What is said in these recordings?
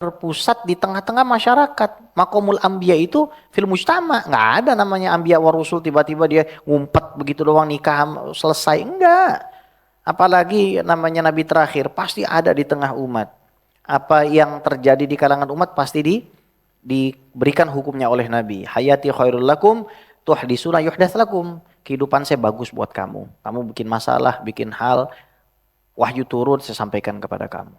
terpusat di tengah-tengah masyarakat. Maqamul anbiya itu fil mujtama. Nggak ada namanya anbiya wa rusul tiba-tiba dia ngumpet begitu doang nikah selesai. Enggak. Apalagi namanya nabi terakhir pasti ada di tengah umat. Apa yang terjadi di kalangan umat pasti diberikan hukumnya oleh nabi. Hayati khairul lakum tuhdisuna yuhdats lakum. Kehidupan saya bagus buat kamu. Kamu bikin masalah, bikin hal, wahyu turun saya sampaikan kepada kamu.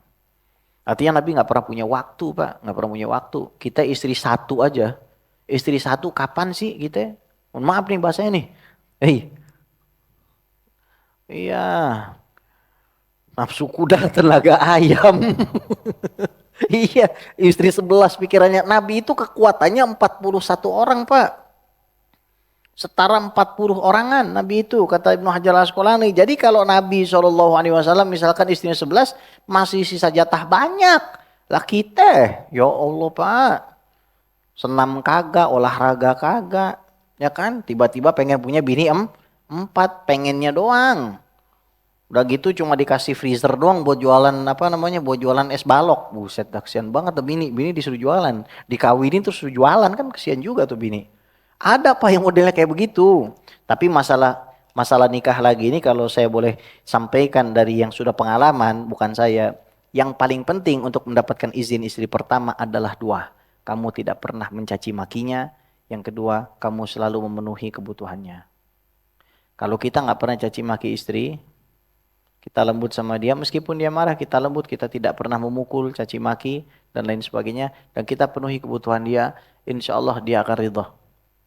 Artinya Nabi nggak pernah punya waktu, Pak. Nggak pernah punya waktu. Kita istri satu aja. Istri satu kapan sih kita? Mohon maaf nih bahasanya nih. Iya. Nafsu kuda tenaga ayam. Iya. Istri 11 pikirannya. Nabi itu kekuatannya 41 orang, Pak. Setara 40 orangan Nabi itu, kata Ibnu Hajar Al-Asqalani. Jadi kalau Nabi SAW misalkan istrinya 11, masih sisa jatah banyak. Lah kita, ya Allah Pak, senam kagak, olahraga kagak. Ya kan, tiba-tiba pengen punya bini 4, pengennya doang. Udah gitu cuma dikasih freezer doang buat jualan buat jualan es balok. Buset, kasihan banget tuh bini disuruh jualan. Dikawinin terus suruh jualan kan kasihan juga tuh bini. Ada Pak yang modelnya kayak begitu. Tapi masalah nikah lagi ini kalau saya boleh sampaikan dari yang sudah pengalaman, bukan saya. Yang paling penting untuk mendapatkan izin istri pertama adalah 2. Kamu tidak pernah mencaci makinya. Yang kedua, kamu selalu memenuhi kebutuhannya. Kalau kita nggak pernah caci maki istri, kita lembut sama dia, meskipun dia marah kita lembut, kita tidak pernah memukul, caci maki, dan lain sebagainya. Dan kita penuhi kebutuhan dia, insya Allah dia akan ridho.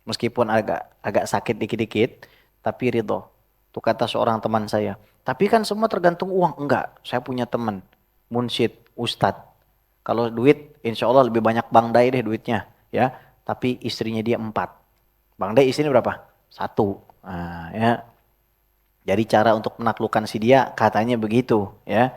Meskipun agak sakit dikit-dikit, tapi ridho. Itu kata seorang teman saya. Tapi kan semua tergantung uang. Enggak, saya punya teman, munsyid, ustadz. Kalau duit, insya Allah lebih banyak Bang Dai deh duitnya. Ya, tapi istrinya dia 4. Bang Dai istrinya berapa? 1. Nah, ya. Jadi cara untuk menaklukkan si dia katanya begitu. Ya.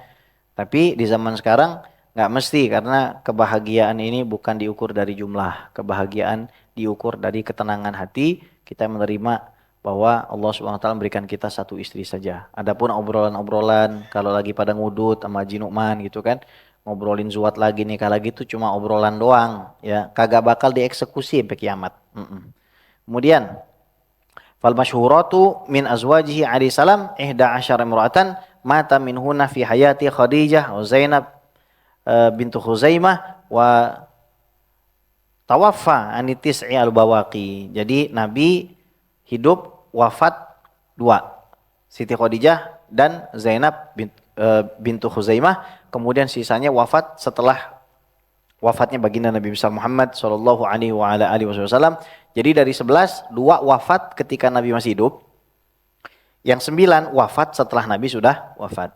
Tapi di zaman sekarang nggak mesti, karena kebahagiaan ini bukan diukur dari jumlah. Kebahagiaan diukur dari ketenangan hati, kita menerima bahwa Allah SWT memberikan kita 1 istri saja. Adapun obrolan-obrolan, kalau lagi pada ngudut sama Haji Nu'man gitu kan, ngobrolin zuat lagi, nikah lagi itu cuma obrolan doang. Ya, kagak bakal dieksekusi sampai kiamat. Kemudian, fal masyhuratu min azwajihi alaihi salam 11 imra'atan mata minhunna fi hayati Khadijah wa Zainab bintu Khuzaimah wa tawaffa ani tis'i al-bawaqi. Jadi Nabi hidup wafat 2. Siti Khadijah dan Zainab bintu Khuzaimah. Kemudian sisanya wafat setelah wafatnya baginda Nabi besar Muhammad sallallahu alaihi wa ala alihi wasallam. Jadi dari 11, 2 wafat ketika Nabi masih hidup. Yang 9 wafat setelah Nabi sudah wafat.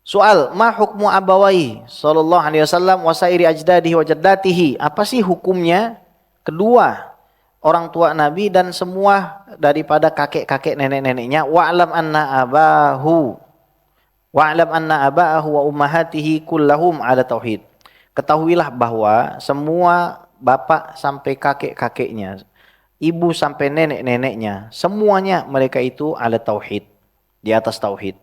Soal, ma hukmu abawai sallallahu alaihi wasallam wa sairi ajdadihi wa jaddatihi? Apa sih hukumnya kedua orang tua Nabi dan semua daripada kakek-kakek nenek-neneknya? Wa'lam anna abahu wa ummahatihi kullahum ala tauhid. Ketahuilah bahwa semua bapak sampai kakek-kakeknya, ibu sampai nenek-neneknya, semuanya mereka itu ala tauhid, di atas tauhid.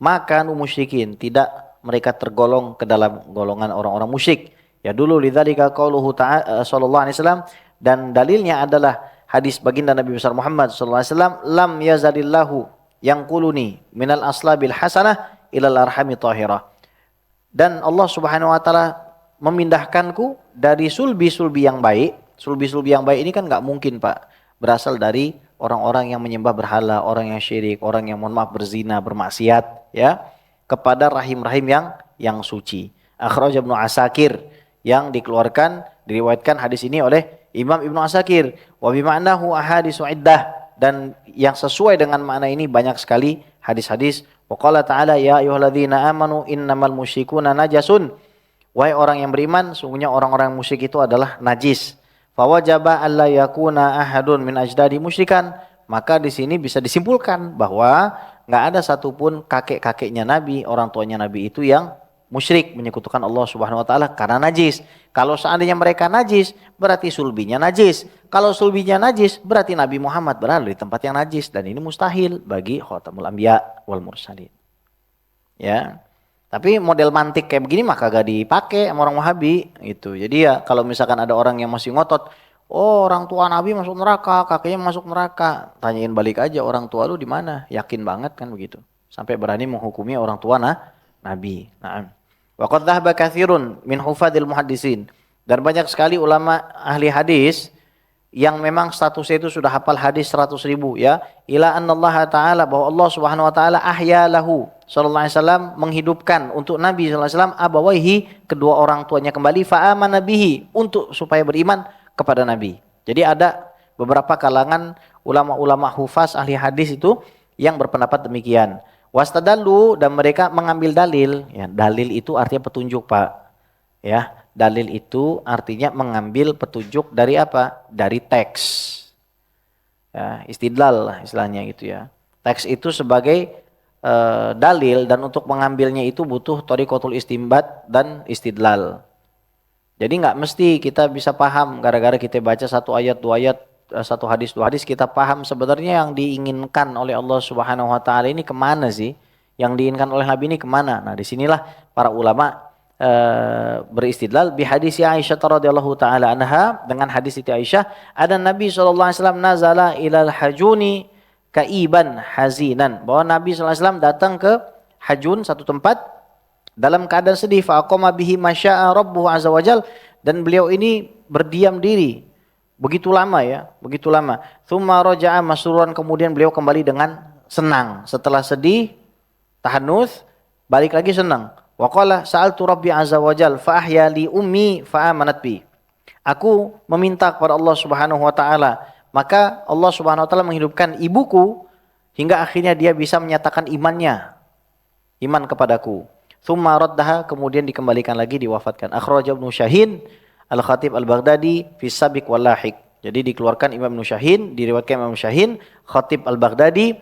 Maka musyrikin, tidak mereka tergolong ke dalam golongan orang-orang musyrik. Ya dulu lidzalika qauluhu ta'ala sallallahu alaihi wasallam, dan dalilnya adalah hadis baginda Nabi besar Muhammad sallallahu alaihi wasallam, lam yazalillahu yanquluni minal aslabil hasanah ilal arhami tahirah. Dan Allah Subhanahu wa taala memindahkanku dari sulbi-sulbi yang baik. Sulbi-sulbi yang baik ini kan nggak mungkin Pak berasal dari orang-orang yang menyembah berhala, orang yang syirik, orang yang mohon maaf berzina, bermaksiat, ya, kepada rahim-rahim yang suci. Akhraj Ibnu Asakir, yang dikeluarkan diriwayatkan hadis ini oleh Imam Ibnu Asakir. Wa bima'nahu ahaditsu iddah, dan yang sesuai dengan makna ini banyak sekali hadis-hadis. Wa qala ta'ala ya ayyuhalladzina amanu innamal musyrikuuna najasun. Wahai orang yang beriman, sungguhnya orang-orang musyrik itu adalah najis. Fawajaba alla yakuna ahadun min ajdadi musyrikan. Maka di sini bisa disimpulkan bahwa nggak ada satupun kakek-kakeknya Nabi, orang tuanya Nabi itu yang musyrik, menyekutukan Allah Subhanahu wa taala karena najis. Kalau seandainya mereka najis, berarti sulbinya najis. Kalau sulbinya najis, berarti Nabi Muhammad berada di tempat yang najis, dan ini mustahil bagi khatamul anbiya wal mursalin. Ya. Tapi model mantik kayak begini mah kagak dipakai sama orang Wahabi gitu. Jadi ya kalau misalkan ada orang yang masih ngotot, oh orang tua Nabi masuk neraka, kakeknya masuk neraka, tanyain balik aja orang tua lu di mana? Yakin banget kan begitu. Sampai berani menghukumi orang tua Nabi. Nah, wa qad dhahaba katsirun min hufadil muhaddisin. Dan banyak sekali ulama ahli hadis yang memang statusnya itu sudah hafal hadis 100.000 ya, ila annallaha ta'ala, bahwa Allah Subhanahu wa taala ahya lahu sallallahu alaihi wasallam, menghidupkan untuk Nabi sallallahu alaihi wasallam abawaihi, kedua orang tuanya kembali, fa amana bihi, untuk supaya beriman kepada Nabi. Jadi ada beberapa kalangan ulama-ulama hufaz ahli hadis itu yang berpendapat demikian. Wastadallu, dan mereka mengambil dalil, ya, dalil itu artinya petunjuk, Pak. Ya, dalil itu artinya mengambil petunjuk dari apa? Dari teks. Ya, istidlal lah istilahnya gitu ya. Teks itu sebagai dalil, dan untuk mengambilnya itu butuh thariqatul istinbat dan istidlal. Jadi nggak mesti kita bisa paham gara-gara kita baca satu ayat, dua ayat, satu hadis, dua hadis, kita paham sebenarnya yang diinginkan oleh Allah Subhanahu wa taala ini kemana sih? Yang diinginkan oleh Nabi ini kemana? Nah, disinilah para ulama beristidlal bi hadis Aisyah radhiyallahu taala anha, dengan hadis Siti Aisyah, ada Nabi sallallahu alaihi wasallam nazala ilal hajuni kaiban hazinan, bahwa Nabi sallallahu alaihi wasallam datang ke Hajun, satu tempat, dalam keadaan sedih, fa aqama bihi masya'a rabbuhu azza wajal, dan beliau ini berdiam diri begitu lama ya, begitu lama. Tsumma raja'a masruran, kemudian beliau kembali dengan senang, setelah sedih tahannuts balik lagi senang. Wa qala sa'altu rabbi azza wajal fa ahya li ummi fa amanat bi. Aku meminta kepada Allah Subhanahu wa taala, maka Allah Subhanahu wa taala menghidupkan ibuku hingga akhirnya dia bisa menyatakan iman kepadaku. Tsumma raddaha, kemudian dikembalikan lagi, diwafatkan. Akhraj Ibnu Syahin Al-Khatib Al-Baghdadi fi Sabiq wal Lahiq. Jadi dikeluarkan Imam Ibnu Syahin, diriwayatkan Imam Syahin, Khatib Al-Baghdadi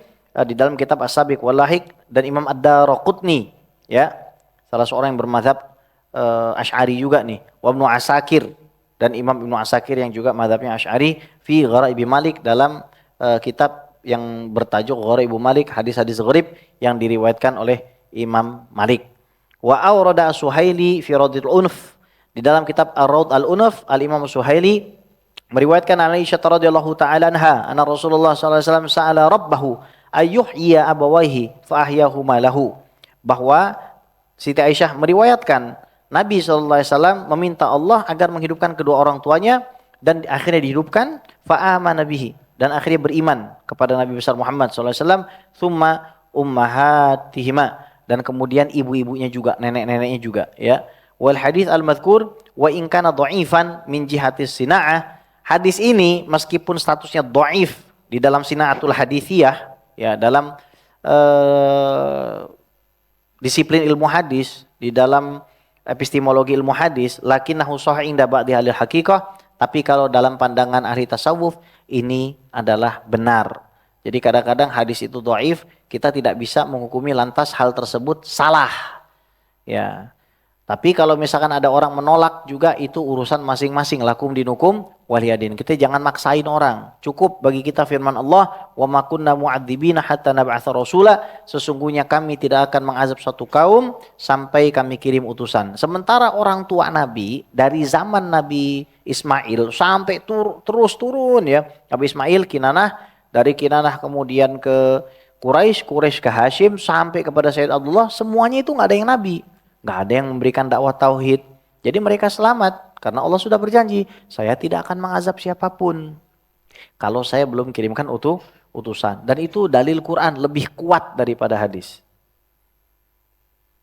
di dalam kitab As-Sabiq wal Lahiq, dan Imam Ad-Daraqutni, ya, salah seorang yang bermadzhab Asy'ari juga nih, wa Ibnu Asakir, dan Imam Ibnu Asakir yang juga mazhabnya Asy'ari, fi Gharaib Malik, dalam kitab yang bertajuk Gharaib Malik, hadis-hadis gharib yang diriwayatkan oleh Imam Malik. Wa awrada Suhaili fi Raudhil Unuf, di dalam kitab Ar-Raud Al-Unuf, Al-Imam Suhaili meriwayatkan Aisyah radhiyallahu taala anha, anna Rasulullah sallallahu alaihi wasallam sa'ala rabbahu ayyuhyiya abawaihi fa ahyahuma lahu, bahwa Siti Aisyah meriwayatkan Nabi SAW meminta Allah agar menghidupkan kedua orang tuanya, dan akhirnya dihidupkan, fa'amana bihi, dan akhirnya beriman kepada Nabi besar Muhammad SAW, thumma ummahatihima, dan kemudian ibu-ibunya juga, nenek-neneknya juga, ya. Wal hadis al-madhkur wa in kana dha'ifan min jihatis sina'ah, hadis ini meskipun statusnya dhaif di dalam sina'atul hadithiyah, ya, dalam disiplin ilmu hadis, di dalam epistemologi ilmu hadis, lakinnahu sahih inda ba'di ahli haqiqah, tapi kalau dalam pandangan ahli tasawuf ini adalah benar. Jadi kadang-kadang hadis itu dhaif, kita tidak bisa menghukumi lantas hal tersebut salah. Ya. Tapi kalau misalkan ada orang menolak juga, itu urusan masing-masing, lakum dinukum waliyadin. Kita jangan maksain orang. Cukup bagi kita firman Allah, wa ma kunna mu'adzibina hatta nab'atsa rasula, sesungguhnya kami tidak akan mengazab suatu kaum sampai kami kirim utusan. Sementara orang tua Nabi dari zaman Nabi Ismail sampai terus turun, ya. Nabi Ismail Kinanah, dari Kinanah kemudian ke Quraisy, Quraisy ke Hashim, sampai kepada Sayyid Abdullah, semuanya itu nggak ada yang nabi. Nggak ada yang memberikan dakwah tauhid. Jadi mereka selamat karena Allah sudah berjanji, saya tidak akan mengazab siapapun kalau saya belum kirimkan utusan. Dan itu dalil Quran lebih kuat daripada hadis.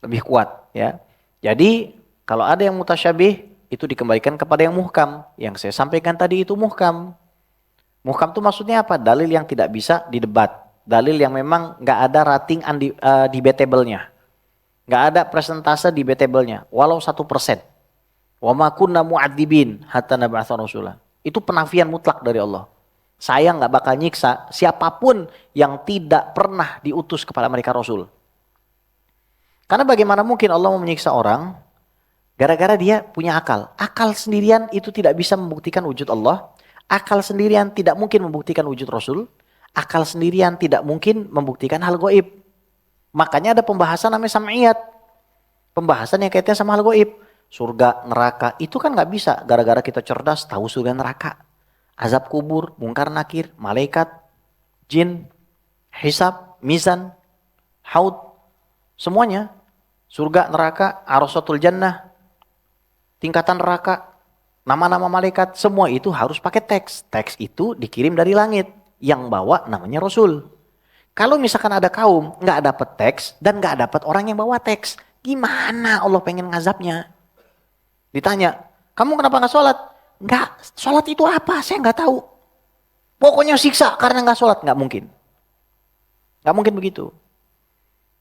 Lebih kuat, ya. Jadi kalau ada yang mutasyabih, itu dikembalikan kepada yang muhkam. Yang saya sampaikan tadi itu muhkam. Muhkam itu maksudnya apa? Dalil yang tidak bisa didebat. Dalil yang memang nggak ada rating debatable-nya. Nggak ada persentase debatable-nya, walau 1%. Wa ma kunna mu'adzibin hatta nab'atsa rasula. Itu penafian mutlak dari Allah. Saya nggak bakal nyiksa siapapun yang tidak pernah diutus kepada mereka Rasul. Karena bagaimana mungkin Allah mau menyiksa orang gara-gara dia punya akal. Akal sendirian itu tidak bisa membuktikan wujud Allah. Akal sendirian tidak mungkin membuktikan wujud Rasul. Akal sendirian tidak mungkin membuktikan hal gaib. Makanya ada pembahasan namanya sam'iyat. Pembahasan yang kaitannya sama hal gaib. Surga, neraka, itu kan nggak bisa. Gara-gara kita cerdas tahu surga neraka. Azab kubur, mungkar nakir, malaikat, jin, hisab, mizan, haud, semuanya. Surga, neraka, arasatul jannah, tingkatan neraka, nama-nama malaikat, semua itu harus pakai teks. Teks itu dikirim dari langit. Yang bawa namanya Rasul. Kalau misalkan ada kaum nggak dapat teks dan nggak dapat orang yang bawa teks, gimana Allah pengen ngazabnya? Ditanya, kamu kenapa nggak sholat? Nggak, sholat itu apa? Saya nggak tahu. Pokoknya siksa karena nggak sholat, nggak mungkin. Nggak mungkin begitu.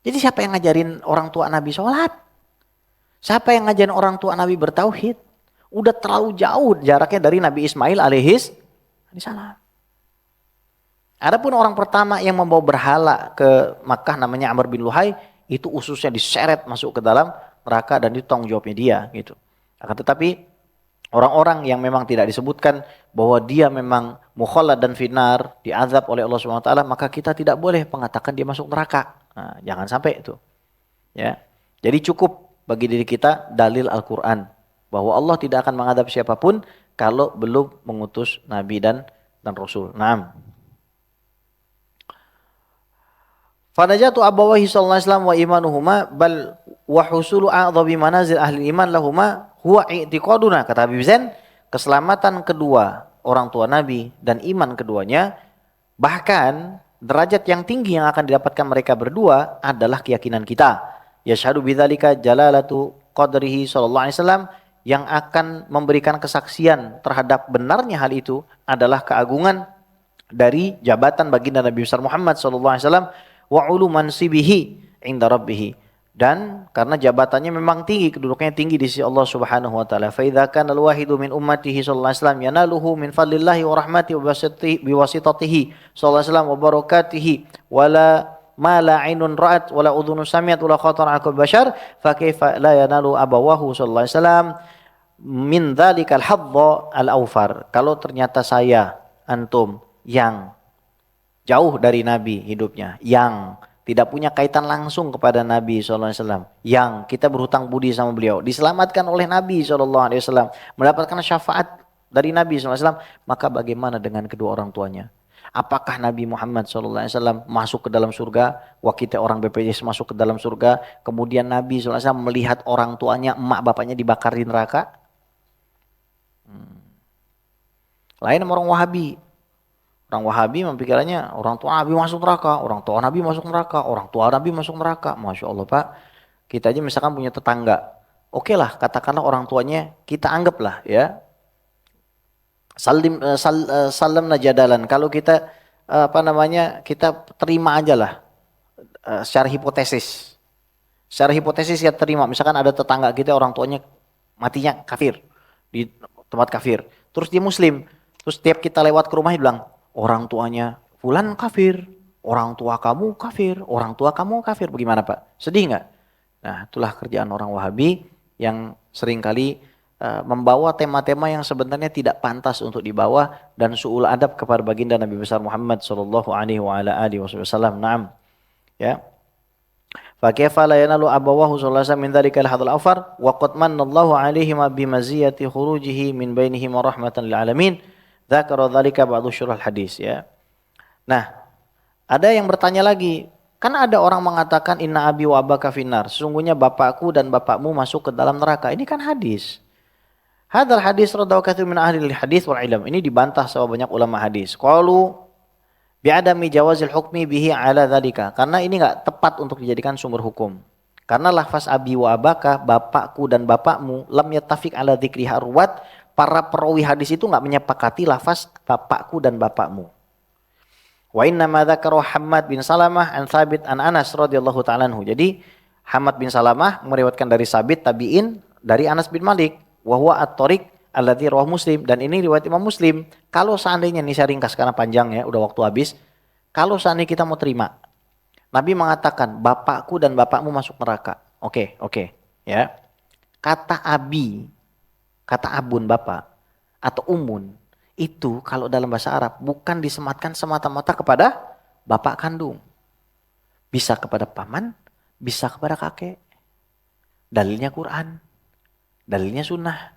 Jadi siapa yang ngajarin orang tua Nabi sholat? Siapa yang ngajarin orang tua Nabi bertauhid? Udah terlalu jauh jaraknya dari Nabi Ismail alaihissalam. Adapun orang pertama yang membawa berhala ke Makkah namanya Amr bin Luhai, itu ususnya diseret masuk ke dalam neraka dan itu tanggung jawabnya dia gitu. Akan tetapi orang-orang yang memang tidak disebutkan bahwa dia memang mukhallad dan finar, diazab oleh Allah Subhanahu wa taala, maka kita tidak boleh mengatakan dia masuk neraka. Nah, jangan sampai itu. Ya. Jadi cukup bagi diri kita dalil Al-Qur'an bahwa Allah tidak akan mengadab siapapun kalau belum mengutus nabi dan rasul. Naam. Fanajatu abawahi sallallahu alaihi wasallam wa imanuhuma bal wa husulu a'dhabi manazil ahli iman lahuma huwa i'tiqaduna, kata Habib Zain, keselamatan kedua orang tua Nabi dan iman keduanya, bahkan derajat yang tinggi yang akan didapatkan mereka berdua adalah keyakinan kita. Yashhadu bidzalika jalalatu qadrihi sallallahu alaihi wasallam, yang akan memberikan kesaksian terhadap benarnya hal itu adalah keagungan dari jabatan baginda Nabi besar Muhammad sallallahu alaihi wasallam wa ulu mansibihi inda rabbih, dan karena jabatannya memang tinggi, kedudukannya tinggi di sisi Allah Subhanahu wa taala. Fa idza kana al-wahidu min ummatihi sallallahu alaihi wasallam yanaluhu min fadlillahi wa rahmatihi wa biwasitatihi sallallahu alaihi wasallam wa barakatihi wala ma la ainun ra'at wala udhunun sami'at wala khatar 'ala bashar, fa kaifa la yanalu abawahu sallallahu alaihi wasallam min dzalikal hadza al-awfar. Kalau ternyata saya antum yang jauh dari Nabi hidupnya, yang tidak punya kaitan langsung kepada Nabi SAW, yang kita berhutang budi sama beliau, diselamatkan oleh Nabi SAW, mendapatkan syafaat dari Nabi SAW, maka bagaimana dengan kedua orang tuanya? Apakah Nabi Muhammad SAW masuk ke dalam surga, wakil orang BPJS masuk ke dalam surga, kemudian Nabi SAW melihat orang tuanya, emak bapaknya dibakar di neraka? Lain sama orang Wahabi. Orang Wahabi mempikirannya orang tua Nabi masuk neraka, orang tua Nabi masuk neraka, orang tua Nabi masuk neraka. Masya Allah Pak, kita aja misalkan punya tetangga, oke lah katakanlah orang tuanya kita anggaplah ya, salam najadalan. Kalau kita kita terima aja lah secara hipotesis. Secara hipotesis kita terima, misalkan ada tetangga kita orang tuanya matinya kafir, di tempat kafir, terus dia muslim, terus tiap kita lewat ke rumahnya bilang, orang tuanya fulan kafir, orang tua kamu kafir, orang tua kamu kafir. Bagaimana Pak? Sedih nggak? Nah, itulah kerjaan orang Wahabi yang seringkali membawa tema-tema yang sebenarnya tidak pantas untuk dibawa dan su'ul adab kepada baginda Nabi besar Muhammad sallallahu alaihi wasallam. Naam. Ya. Fa kaifa la yanalu abawahu sallallahu alaihi wasallam min dzalikal hadzal afar wa qad manallahu alaihim bi maziyati khurujihi min bainihim rahmatan lil alamin. Dzakara dzalika ba'du syurah hadis ya. Nah, ada yang bertanya lagi, kan ada orang mengatakan inna abi wa abaka finnar, sesungguhnya bapakku dan bapakmu masuk ke dalam neraka. Ini kan hadis. Hadzal hadis radahu katsirun min ahli hadis wal ilm. Ini dibantah sama banyak ulama hadis. Qalu bi'adami jawazil hukmi bihi ala dzalika. Karena ini enggak tepat untuk dijadikan sumber hukum. Karena lafaz abi wa abaka, bapakku dan bapakmu, lam yattafiq ala dzikri harwat. Para perawi hadis itu enggak menyepakati lafaz bapakku dan bapakmu. Wa inna ma dzakara Hammad bin Salamah an Thabit an Anas radhiyallahu ta'ala anhu. Jadi Hammad bin Salamah meriwayatkan dari Sabit tabi'in dari Anas bin Malik, wa huwa at-tariq alladzi rawahu Muslim, dan ini riwayat Imam Muslim. Kalau seandainya, ini saya ringkas karena panjang ya, udah waktu habis. Kalau seandainya kita mau terima, Nabi mengatakan bapakku dan bapakmu masuk neraka. Oke, ya. Kata abi, kata abun bapak atau umun, itu kalau dalam bahasa Arab bukan disematkan semata-mata kepada bapak kandung. Bisa kepada paman, bisa kepada kakek. Dalilnya Quran, dalilnya sunnah.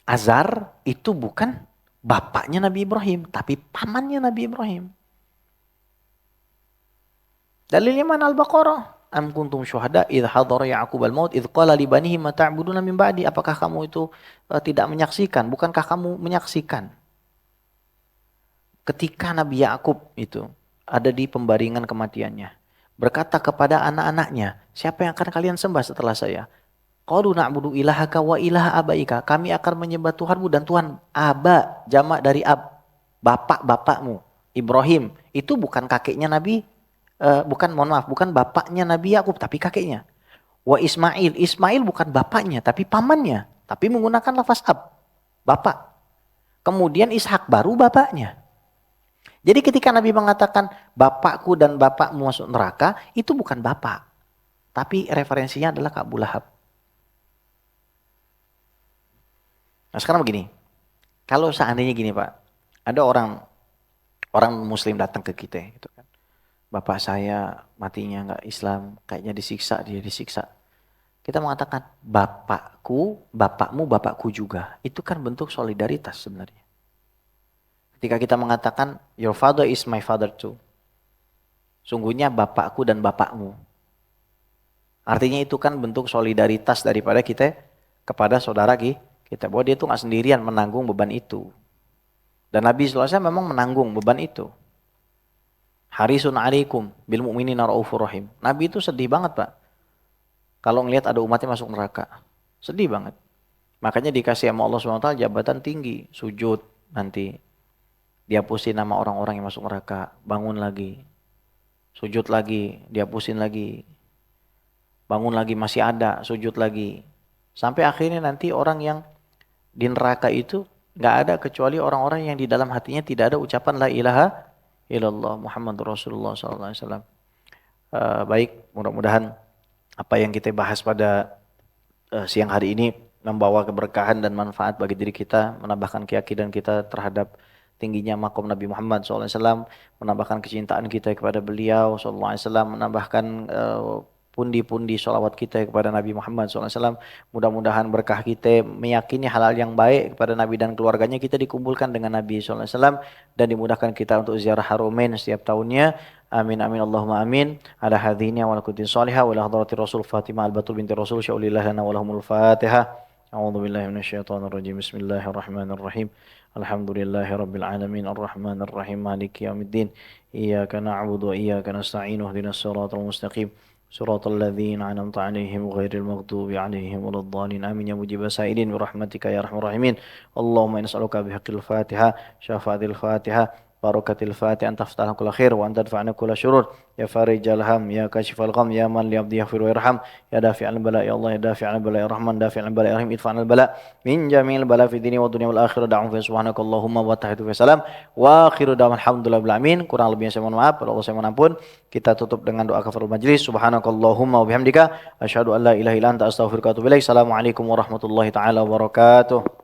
Azar itu bukan bapaknya Nabi Ibrahim, tapi pamannya Nabi Ibrahim. Dalilnya mana? Al-Baqarah. Am kuntum syuhada idh hadara Ya'qub al-maut idh qala li banihi ma ta'buduna min ba'di. Apakah kamu itu tidak menyaksikan? Bukankah kamu menyaksikan ketika Nabi Yakub itu ada di pembaringan kematiannya, berkata kepada anak-anaknya, siapa yang akan kalian sembah setelah saya? Qalu na'budu ilahaka wa ilaha abaika. Kami akan menyembah Tuhanmu dan Tuhan aba, jamak dari bapak-bapakmu. Ibrahim itu bukan kakeknya Nabi, bukan bapaknya Nabi Yakub, tapi kakeknya. Wa Ismail, Ismail bukan bapaknya tapi pamannya, tapi menggunakan lafaz bapak. Kemudian Ishak baru bapaknya. Jadi ketika Nabi mengatakan bapakku dan bapakmu masuk neraka, itu bukan bapak. Tapi referensinya adalah Abu Lahab. Nah sekarang begini, kalau seandainya gini Pak, ada orang muslim datang ke kita gitu kan. Bapak saya matinya nggak Islam, kayaknya disiksa, dia disiksa. Kita mengatakan bapakku, bapakmu, bapakku juga. Itu kan bentuk solidaritas sebenarnya. Ketika kita mengatakan your father is my father too. Sungguhnya bapakku dan bapakmu. Artinya itu kan bentuk solidaritas daripada kita kepada saudara kita. Bahwa dia itu nggak sendirian menanggung beban itu. Dan Nabi SAW memang menanggung beban itu. Harisun alaikum bil mu'minina raufur rahim. Nabi itu sedih banget Pak. Kalau ngelihat ada umatnya masuk neraka. Sedih banget. Makanya dikasih sama Allah SWT jabatan tinggi. Sujud nanti. Dihapusin nama orang-orang yang masuk neraka. Bangun lagi. Sujud lagi. Dihapusin lagi. Bangun lagi masih ada. Sujud lagi. Sampai akhirnya nanti orang yang di neraka itu nggak ada kecuali orang-orang yang di dalam hatinya tidak ada ucapan la ilaha illallah Muhammadur Rasulullah SAW. Baik, mudah-mudahan apa yang kita bahas pada siang hari ini membawa keberkahan dan manfaat bagi diri kita, menambahkan keyakinan kita terhadap tingginya makom Nabi Muhammad SAW, menambahkan kecintaan kita kepada beliau SAW, menambahkan pundi-pundi sholawat kita kepada Nabi Muhammad SAW. Mudah-mudahan berkah kita meyakini halal yang baik kepada Nabi dan keluarganya, kita dikumpulkan dengan Nabi SAW dan dimudahkan kita untuk ziarah Haromain setiap tahunnya. Amin amin Allahumma amin. Ala hadhihi wa lakutin salihah wa la hadrati Rasul Fatimah al-Batul binti Rasul sya'ulillah lana wa lahumul Fatihah. A'udzu billahi minasyaitonir rajim. Bismillahirrahmanirrahim. Alhamdulillahi rabbil alamin arrahmanir rahim maliki yaumiddin. Iyyaka na'budu wa iyyaka nasta'in ihdinas siratal mustaqim. صراط الذين أنعمت عليهم غير المغضوب عليهم ولا الضالين آمين يا مجيب السائلين برحمتك يا أرحم الراحمين اللهم إنا نسألك بحق الفاتحة شفاعة الفاتحة بركة الفاتحة أن تفتح كل خير وأن تدفعنا كل شرور يا فارج الهم يا كاشف الغم يا من لعبده يغفر ويرحم يا دافع عن البلاء يا الله يا دافع عن البلاء يا رحمن دافع عن البلاء يا رحيم ادفع عن البلاء من جميع البلاء في الدنيا والدنيا والآخرة دعوهم فيها سبحانك اللهم وتحية في سلام وآخر دعوانا الحمدلله rabbil alamin. Kurang lebihnya saya mohon maaf, kalau Allah saya mohon ampun. Kita tutup dengan doa kafaratul majlis. Subhanakallahumma wa bihamdika asyhadu an la ilaha illa anta astaghfiruka wa atubu ilaik. Assalamualaikum warahmatullahi taala wabarakatuh.